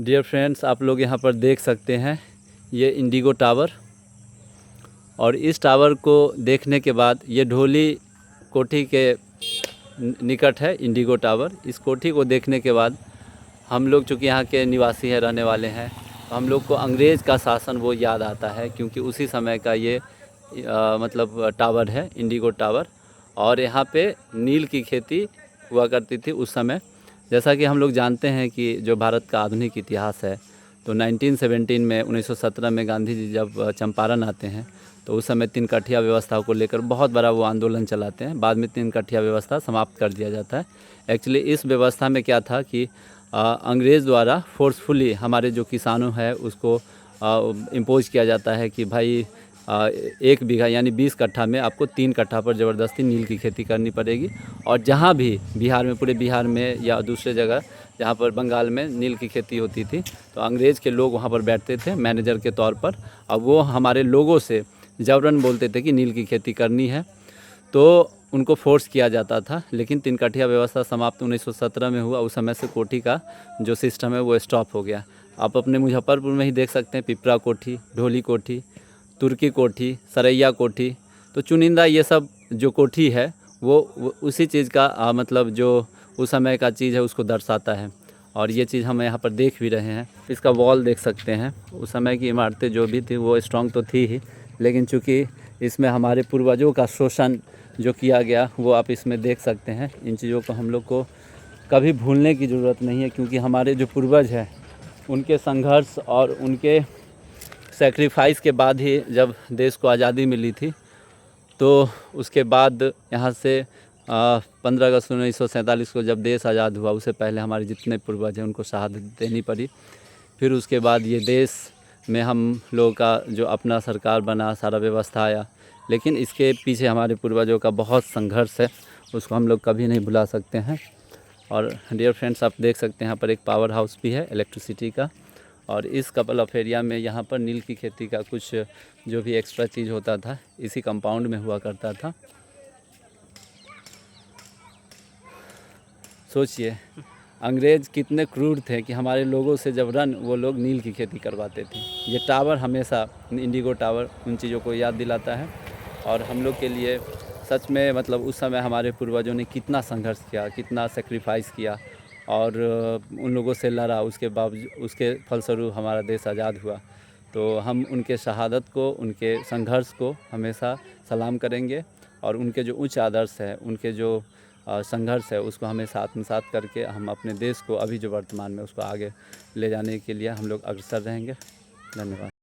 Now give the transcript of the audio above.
Dear friends, आप लोग यहाँ पर देख सकते हैं ये इंडिगो टावर। और इस टावर को देखने के बाद ये ढोली कोठी के निकट है इंडिगो टावर। इस कोठी को देखने के बाद हम लोग चूँकि यहाँ के निवासी हैं, रहने वाले हैं, तो हम लोग को अंग्रेज़ का शासन वो याद आता है, क्योंकि उसी समय का ये मतलब टावर है, इंडिगो टावर। और यहाँ पे नील की खेती हुआ करती थी उस समय। जैसा कि हम लोग जानते हैं कि जो भारत का आधुनिक इतिहास है, तो 1917 में 1917 में गांधी जी जब चंपारण आते हैं, तो उस समय तीन कठिया व्यवस्था को लेकर बहुत बड़ा वो आंदोलन चलाते हैं। बाद में तीन कठिया व्यवस्था समाप्त कर दिया जाता है। एक्चुअली इस व्यवस्था में क्या था कि अंग्रेज़ द्वारा फोर्सफुली हमारे जो किसानों हैं उसको इम्पोज किया जाता है कि भाई 1 बीघा यानी 20 कट्ठा में आपको 3 कट्ठा पर ज़बरदस्ती नील की खेती करनी पड़ेगी। और जहाँ भी बिहार में, पूरे बिहार में या दूसरे जगह जहाँ पर बंगाल में नील की खेती होती थी, तो अंग्रेज़ के लोग वहाँ पर बैठते थे मैनेजर के तौर पर। अब वो हमारे लोगों से ज़बरन बोलते थे कि नील की खेती करनी है, तो उनको फोर्स किया जाता था। लेकिन तीन कठिया व्यवस्था समाप्त 1917 में हुआ। उस समय से कोठी का जो सिस्टम है वो स्टॉप हो गया। आप अपने मुजफ्फरपुर में ही देख सकते हैं, पिपरा कोठी, ढोली कोठी, तुर्की कोठी, सरैया कोठी। तो चुनिंदा ये सब जो कोठी है वो उसी चीज़ का मतलब जो उस समय का चीज़ है उसको दर्शाता है। और ये चीज़ हम यहाँ पर देख भी रहे हैं। इसका वॉल देख सकते हैं। उस समय की इमारतें जो भी थी वो स्ट्रॉन्ग तो थी ही, लेकिन चूँकि इसमें हमारे पूर्वजों का शोषण जो किया गया वो आप इसमें देख सकते हैं। इन चीज़ों को हम लोग को कभी भूलने की ज़रूरत नहीं है, क्योंकि हमारे जो पूर्वज हैं उनके संघर्ष और उनके सेक्रीफाइस के बाद ही जब देश को आज़ादी मिली थी, तो उसके बाद यहाँ से 15 अगस्त 1947 को जब देश आज़ाद हुआ, उससे पहले हमारे जितने पूर्वज हैं उनको शहादत देनी पड़ी। फिर उसके बाद ये देश में हम लोगों का जो अपना सरकार बना, सारा व्यवस्था आया। लेकिन इसके पीछे हमारे पूर्वजों का बहुत संघर्ष है, उसको हम लोग कभी नहीं भुला सकते हैं। और डियर फ्रेंड्स, आप देख सकते हैं यहाँ पर एक पावर हाउस भी है इलेक्ट्रिसिटी का। और इस कपल ऑफ एरिया में यहाँ पर नील की खेती का कुछ जो भी एक्स्ट्रा चीज़ होता था इसी कंपाउंड में हुआ करता था। सोचिए अंग्रेज़ कितने क्रूर थे कि हमारे लोगों से जबरन वो लोग नील की खेती करवाते थे। ये टावर हमेशा, इंडिगो टावर, उन चीज़ों को याद दिलाता है। और हम लोग के लिए सच में मतलब उस समय हमारे पूर्वजों ने कितना संघर्ष किया, कितना सेक्रीफाइस किया और उन लोगों से लड़ा, उसके बावजूद उसके फलस्वरूप हमारा देश आज़ाद हुआ। तो हम उनके शहादत को, उनके संघर्ष को हमेशा सलाम करेंगे। और उनके जो उच्च आदर्श है, उनके जो संघर्ष है, उसको हमेशा आत्मसात करके हम अपने देश को अभी जो वर्तमान में उसको आगे ले जाने के लिए हम लोग अग्रसर रहेंगे। धन्यवाद।